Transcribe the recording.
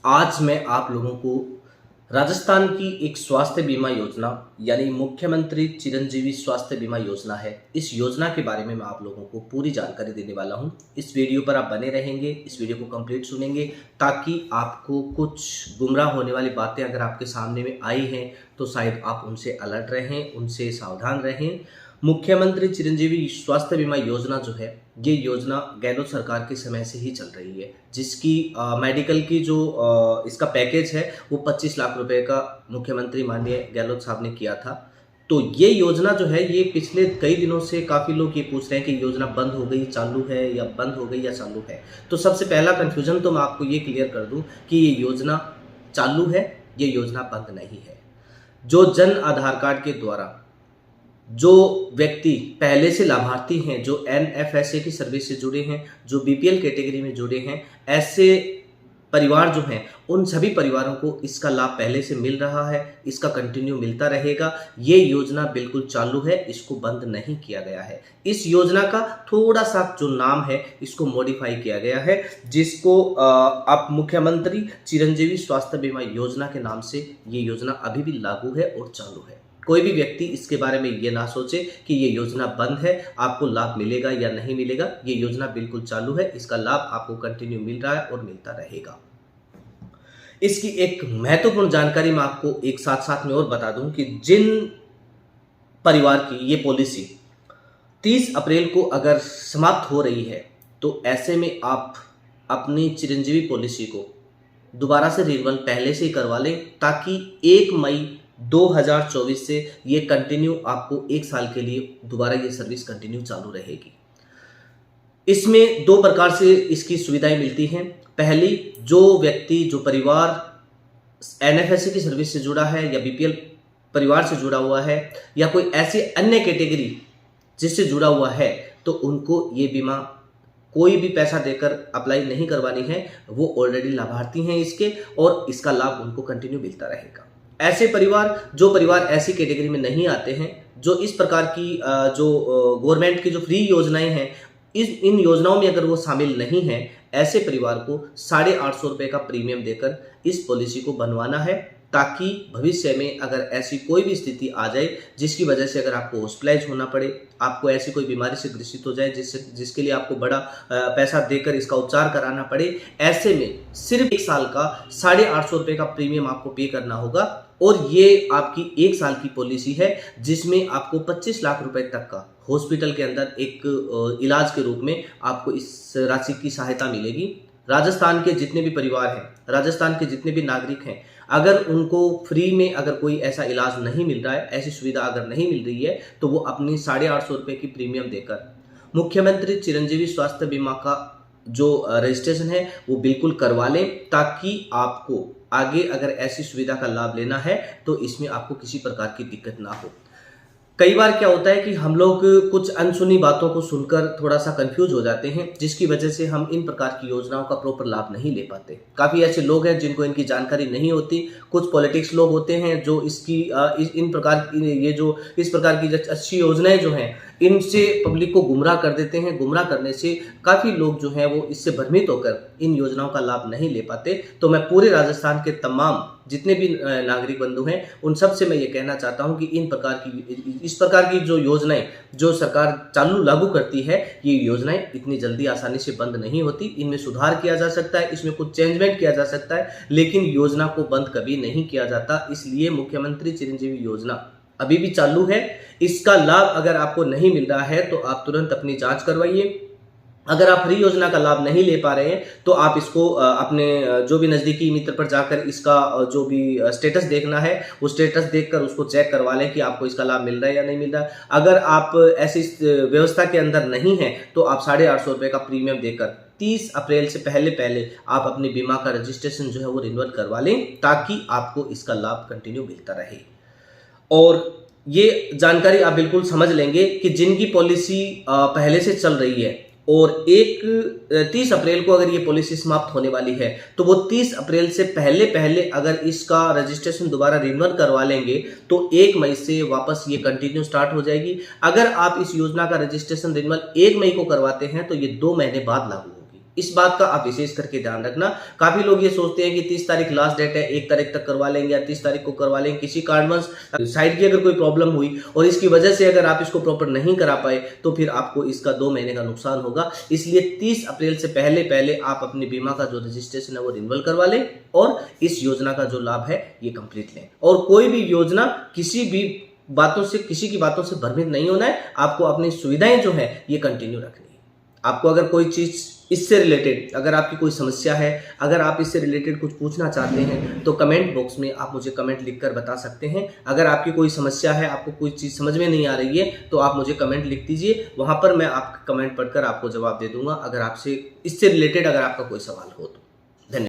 आज मैं आप लोगों को राजस्थान की एक स्वास्थ्य बीमा योजना यानी मुख्यमंत्री चिरंजीवी स्वास्थ्य बीमा योजना है। इस योजना के बारे में मैं आप लोगों को पूरी जानकारी देने वाला हूं। इस वीडियो पर आप बने रहेंगे, इस वीडियो को कंप्लीट सुनेंगे ताकि आपको कुछ गुमराह होने वाली बातें अगर आपके सामने में आई हैं तो शायद आप उनसे अलर्ट रहें, उनसे सावधान रहें। मुख्यमंत्री चिरंजीवी स्वास्थ्य बीमा योजना जो है, ये योजना गहलोत सरकार के समय से ही चल रही है, जिसकी मेडिकल की जो इसका पैकेज है वो 25 लाख रुपए का मुख्यमंत्री माननीय गहलोत साहब ने किया था। तो ये योजना जो है, ये पिछले कई दिनों से काफ़ी लोग ये पूछ रहे हैं कि योजना बंद हो गई, चालू है, या बंद हो गई या चालू है। तो सबसे पहला कन्फ्यूजन तो मैं आपको ये क्लियर कर दूं कि ये योजना चालू है, ये योजना बंद नहीं है। जो जन आधार कार्ड के द्वारा जो व्यक्ति पहले से लाभार्थी हैं, जो एनएफएसए की सर्विस से जुड़े हैं, जो बीपीएल कैटेगरी में जुड़े हैं, ऐसे परिवार जो हैं, उन सभी परिवारों को इसका लाभ पहले से मिल रहा है, इसका कंटिन्यू मिलता रहेगा। ये योजना बिल्कुल चालू है, इसको बंद नहीं किया गया है। इस योजना का थोड़ा सा जो नाम है इसको मॉडिफाई किया गया है, जिसको अब मुख्यमंत्री चिरंजीवी स्वास्थ्य बीमा योजना के नाम से ये योजना अभी भी लागू है और चालू है। कोई भी व्यक्ति इसके बारे में ये ना सोचे कि ये योजना बंद है, आपको लाभ मिलेगा या नहीं मिलेगा। ये योजना बिल्कुल चालू है, इसका लाभ आपको कंटिन्यू मिल रहा है और मिलता रहेगा। इसकी एक महत्वपूर्ण जानकारी मैं आपको एक साथ साथ में और बता दूं कि जिन परिवार की ये पॉलिसी 30 अप्रैल को अगर समाप्त हो रही है, तो ऐसे में आप अपनी चिरंजीवी पॉलिसी को दोबारा से रिन्यूअल पहले से ही करवा लें, ताकि 1 मई 2024 से ये कंटिन्यू आपको 1 साल के लिए दोबारा ये सर्विस कंटिन्यू चालू रहेगी। इसमें 2 प्रकार से इसकी सुविधाएं मिलती हैं। पहली, जो व्यक्ति, जो परिवार एनएफएसए की सर्विस से जुड़ा है या बीपीएल परिवार से जुड़ा हुआ है या कोई ऐसी अन्य कैटेगरी जिससे जुड़ा हुआ है, तो उनको ये बीमा कोई भी पैसा देकर अप्लाई नहीं करवानी है। वो ऑलरेडी लाभार्थी हैं इसके, और इसका लाभ उनको कंटिन्यू मिलता रहेगा। ऐसे परिवार, जो परिवार ऐसी कैटेगरी में नहीं आते हैं, जो इस प्रकार की जो गवर्नमेंट की जो फ्री योजनाएं हैं, इन योजनाओं में अगर वो शामिल नहीं हैं, ऐसे परिवार को 850 रुपये का प्रीमियम देकर इस पॉलिसी को बनवाना है, ताकि भविष्य में अगर ऐसी कोई भी स्थिति आ जाए जिसकी वजह से अगर आपको हॉस्पिटलाइज होना पड़े, आपको ऐसी कोई बीमारी से ग्रसित हो जाए जिसके लिए आपको बड़ा पैसा देकर इसका उपचार कराना पड़े, ऐसे में सिर्फ 1 साल का 850 रुपये का प्रीमियम आपको पे करना होगा। और ये आपकी 1 साल की पॉलिसी है, जिसमें आपको 25 लाख रुपए तक का हॉस्पिटल के अंदर एक इलाज के रूप में आपको इस राशि की सहायता मिलेगी। राजस्थान के जितने भी परिवार हैं, राजस्थान के जितने भी नागरिक हैं, अगर उनको फ्री में अगर कोई ऐसा इलाज नहीं मिल रहा है, ऐसी सुविधा अगर नहीं मिल रही है, तो वो अपनी 850 रुपये की प्रीमियम देकर मुख्यमंत्री चिरंजीवी स्वास्थ्य बीमा का जो रजिस्ट्रेशन है वो बिल्कुल करवा लें, ताकि आपको आगे अगर ऐसी सुविधा का लाभ लेना है तो इसमें आपको किसी प्रकार की दिक्कत ना हो। कई बार क्या होता है कि हम लोग कुछ अनसुनी बातों को सुनकर थोड़ा सा कंफ्यूज हो जाते हैं, जिसकी वजह से हम इन प्रकार की योजनाओं का प्रॉपर लाभ नहीं ले पाते। काफ़ी ऐसे लोग हैं जिनको इनकी जानकारी नहीं होती। कुछ पॉलिटिक्स लोग होते हैं जो इन प्रकार ये जो इस प्रकार की अच्छी योजनाएं जो हैं, इनसे पब्लिक को गुमराह कर देते हैं। गुमराह करने से काफ़ी लोग जो हैं वो इससे भ्रमित होकर इन योजनाओं का लाभ नहीं ले पाते। तो मैं पूरे राजस्थान के तमाम जितने भी नागरिक बंधु हैं, उन सब से मैं ये कहना चाहता हूं कि इस प्रकार की जो योजनाएं जो सरकार चालू लागू करती है, ये योजनाएं इतनी जल्दी आसानी से बंद नहीं होती। इनमें सुधार किया जा सकता है, इसमें कुछ चेंजमेंट किया जा सकता है, लेकिन योजना को बंद कभी नहीं किया जाता। इसलिए मुख्यमंत्री चिरंजीवी योजना अभी भी चालू है। इसका लाभ अगर आपको नहीं मिल रहा है तो आप तुरंत अपनी जांच करवाइए। अगर आप फ्री योजना का लाभ नहीं ले पा रहे हैं तो आप इसको अपने जो भी नज़दीकी मित्र पर जाकर इसका जो भी स्टेटस देखना है, वो स्टेटस देखकर उसको चेक करवा लें कि आपको इसका लाभ मिल रहा है या नहीं मिल रहा है। अगर आप ऐसी व्यवस्था के अंदर नहीं हैं तो आप 850 रुपये का प्रीमियम देकर 30 अप्रैल से पहले आप अपनी बीमा का रजिस्ट्रेशन जो है वो रिन्यूअल करवा लें, ताकि आपको इसका लाभ कंटिन्यू मिलता रहे। और ये जानकारी आप बिल्कुल समझ लेंगे कि जिनकी पॉलिसी पहले से चल रही है और 30 अप्रैल को अगर ये पॉलिसी समाप्त होने वाली है, तो वो 30 अप्रैल से पहले अगर इसका रजिस्ट्रेशन दोबारा रिन्यूअल करवा लेंगे तो 1 मई से वापस ये कंटिन्यू स्टार्ट हो जाएगी। अगर आप इस योजना का रजिस्ट्रेशन रिन्यूअल 1 मई को करवाते हैं तो ये 2 महीने बाद लागू होगी। इस बात का आप विशेष करके ध्यान रखना। काफी लोग ये सोचते हैं कि 30 तारीख लास्ट डेट है, 1 तारीख तक करवा लेंगे या 30 तारीख को करवा लेंगे। किसी कारणवश साइट की अगर कोई प्रॉब्लम हुई और इसकी वजह से अगर आप इसको प्रॉपर नहीं करा पाए तो फिर आपको इसका 2 महीने का नुकसान होगा। इसलिए 30 अप्रैल से पहले आप अपने बीमा का जो रजिस्ट्रेशन है वो रिन्यूअल करवा लें और इस योजना का जो लाभ है ये कंप्लीट लें। और कोई भी योजना किसी की बातों से भ्रमित नहीं होना है। आपको अपनी सुविधाएं जो है ये कंटिन्यू रखनी है। आपको अगर कोई चीज इससे रिलेटेड, अगर आपकी कोई समस्या है, अगर आप इससे रिलेटेड कुछ पूछना चाहते हैं तो कमेंट बॉक्स में आप मुझे कमेंट लिखकर बता सकते हैं। अगर आपकी कोई समस्या है, आपको कोई चीज़ समझ में नहीं आ रही है तो आप मुझे कमेंट लिख दीजिए, वहां पर मैं आपका कमेंट पढ़कर आपको जवाब दे दूंगा। अगर आपसे इससे रिलेटेड अगर आपका कोई सवाल हो तो